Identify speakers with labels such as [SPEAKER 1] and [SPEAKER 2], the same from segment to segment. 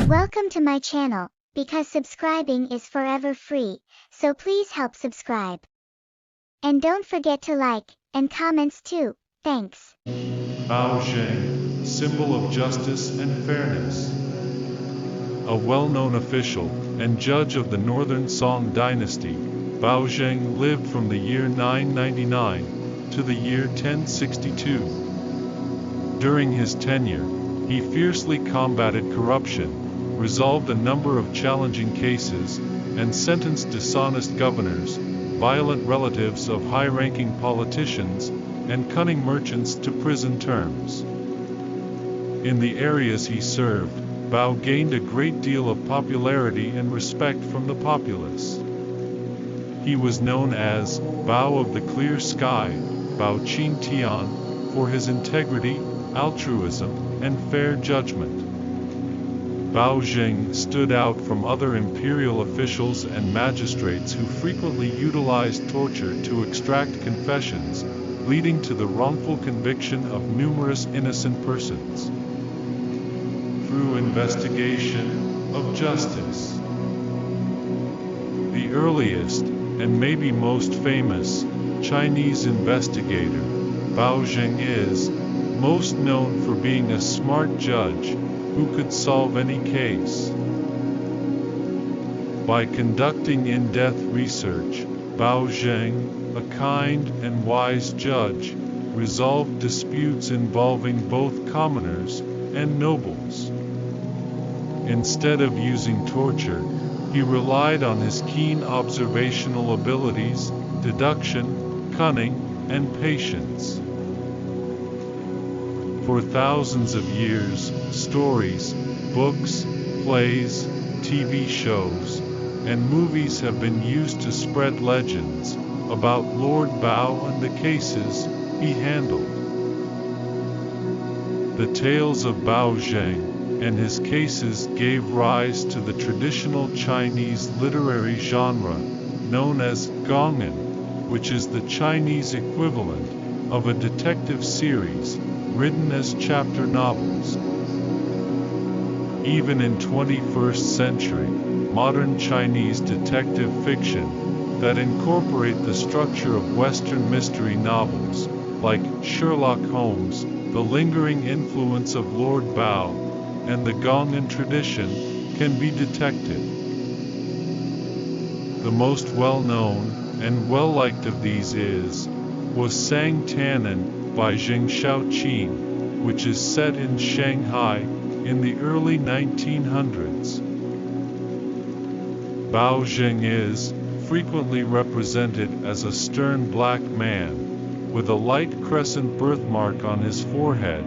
[SPEAKER 1] Welcome to my channel, because subscribing is forever free, so please help subscribe. And don't forget to like, and comments too, thanks.
[SPEAKER 2] Bao Zheng, symbol of justice and fairness. A well-known official and judge of the Northern Song dynasty, Bao Zheng lived from the year 999 to the year 1062. During his tenure, he fiercely combated corruption, resolved a number of challenging cases, and sentenced dishonest governors, violent relatives of high-ranking politicians, and cunning merchants to prison terms. In the areas he served, Bao gained a great deal of popularity and respect from the populace. He was known as Bao of the Clear Sky, Bao Qingtian, for his integrity, altruism, and fair judgment. Bao Zheng stood out from other imperial officials and magistrates who frequently utilized torture to extract confessions, leading to the wrongful conviction of numerous innocent persons. Through investigation of justice. The earliest, and maybe most famous, Chinese investigator, Bao Zheng is most known for being a smart judge who could solve any case. By conducting in-depth research, Bao Zheng, a kind and wise judge, resolved disputes involving both commoners and nobles. Instead of using torture, he relied on his keen observational abilities, deduction, cunning, and patience. For thousands of years, stories, books, plays, TV shows, and movies have been used to spread legends about Lord Bao and the cases he handled. The tales of Bao Zheng and his cases gave rise to the traditional Chinese literary genre known as gongan, which is the Chinese equivalent of a detective series written as chapter novels. Even in 21st century, modern Chinese detective fiction that incorporate the structure of Western mystery novels, like Sherlock Holmes, the lingering influence of Lord Bao, and the gongan tradition can be detected. The most well-known and well-liked of these was Sang Tanan by Zheng Shaoqin, which is set in Shanghai in the early 1900s. Bao Zheng is frequently represented as a stern black man, with a light crescent birthmark on his forehead,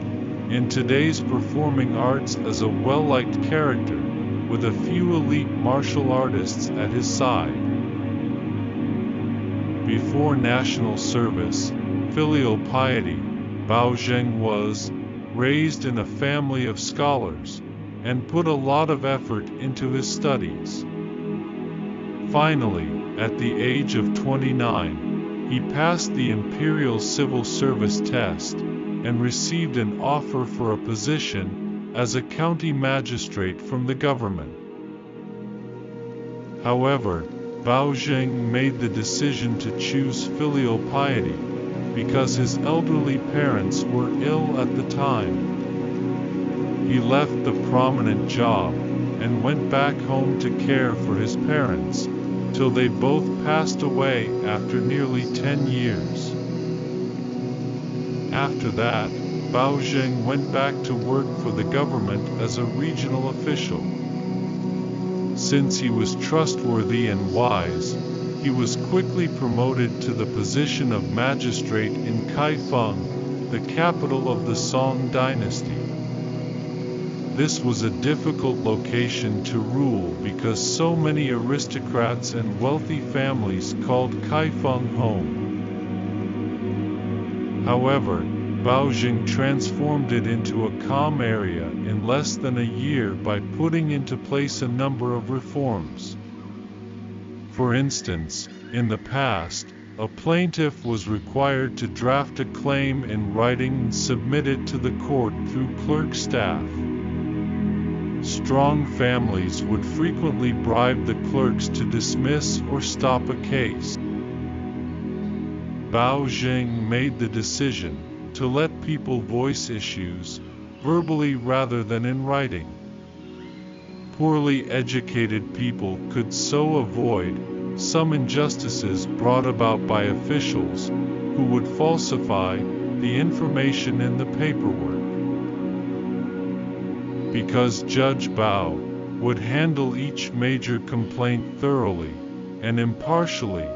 [SPEAKER 2] in today's performing arts as a well-liked character, with a few elite martial artists at his side. Before national service, filial piety, Bao Zheng was raised in a family of scholars, and put a lot of effort into his studies. Finally, at the age of 29, he passed the imperial civil service test, and received an offer for a position as a county magistrate from the government. However, Bao Zheng made the decision to choose filial piety, because his elderly parents were ill at the time. He left the prominent job, and went back home to care for his parents, till they both passed away after nearly 10 years. After that, Bao Zheng went back to work for the government as a regional official. Since he was trustworthy and wise, he was quickly promoted to the position of magistrate in Kaifeng, the capital of the Song dynasty. This was a difficult location to rule because so many aristocrats and wealthy families called Kaifeng home. However, Bao Zheng transformed it into a calm area in less than a year by putting into place a number of reforms. For instance, in the past, a plaintiff was required to draft a claim in writing and submit it to the court through clerk staff. strong families would frequently bribe the clerks to dismiss or stop a case. Bao Zheng made the decision to let people voice issues verbally rather than in writing. Poorly educated people could so avoid some injustices brought about by officials who would falsify the information in the paperwork. Because Judge Bao would handle each major complaint thoroughly and impartially,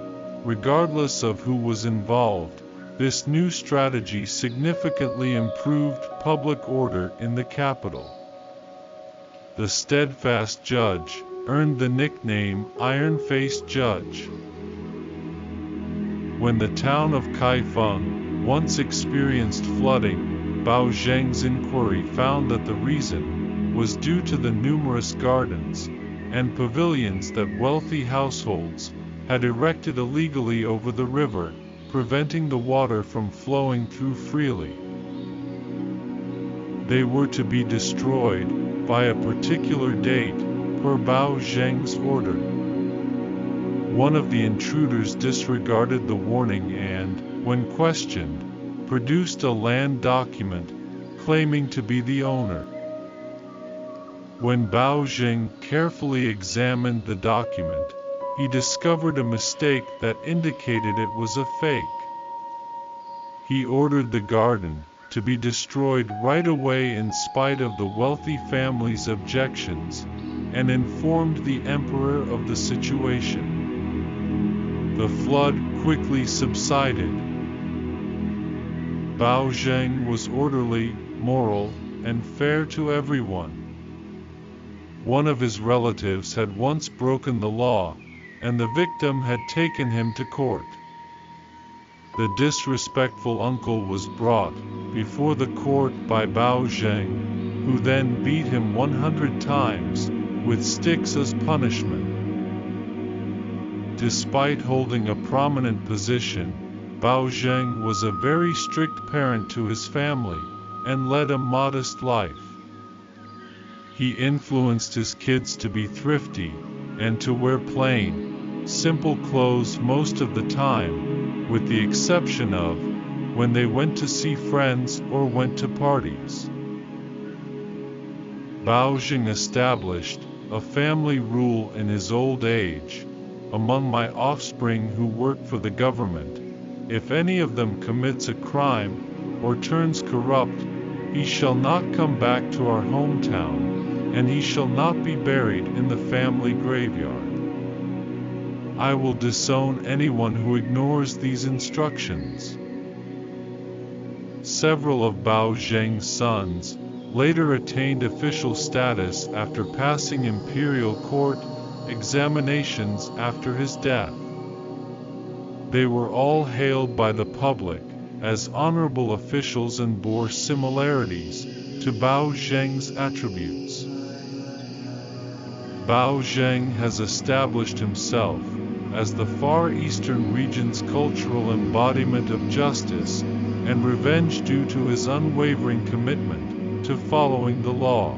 [SPEAKER 2] regardless of who was involved, this new strategy significantly improved public order in the capital. The steadfast judge earned the nickname Iron-Faced Judge. When the town of Kaifeng once experienced flooding, Bao Zheng's inquiry found that the reason was due to the numerous gardens and pavilions that wealthy households had erected illegally over the river, preventing the water from flowing through freely. They were to be destroyed by a particular date, per Bao Zheng's order. One of the intruders disregarded the warning and, when questioned, produced a land document claiming to be the owner. When Bao Zheng carefully examined the document, he discovered a mistake that indicated it was a fake. He ordered the garden to be destroyed right away in spite of the wealthy family's objections, and informed the emperor of the situation. The flood quickly subsided. Bao Zheng was orderly, moral, and fair to everyone. One of his relatives had once broken the law, and the victim had taken him to court. The disrespectful uncle was brought before the court by Bao Zheng, who then beat him 100 times with sticks as punishment. Despite holding a prominent position, Bao Zheng was a very strict parent to his family and led a modest life. He influenced his kids to be thrifty and to wear plain, simple clothes most of the time, with the exception of when they went to see friends or went to parties. Bao Zheng established a family rule in his old age: among my offspring who work for the government, if any of them commits a crime or turns corrupt, he shall not come back to our hometown, and he shall not be buried in the family graveyard. I will disown anyone who ignores these instructions. Several of Bao Zheng's sons later attained official status after passing imperial court examinations after his death. They were all hailed by the public as honorable officials and bore similarities to Bao Zheng's attributes. Bao Zheng has established himself as the Far Eastern region's cultural embodiment of justice and revenge due to his unwavering commitment to following the law.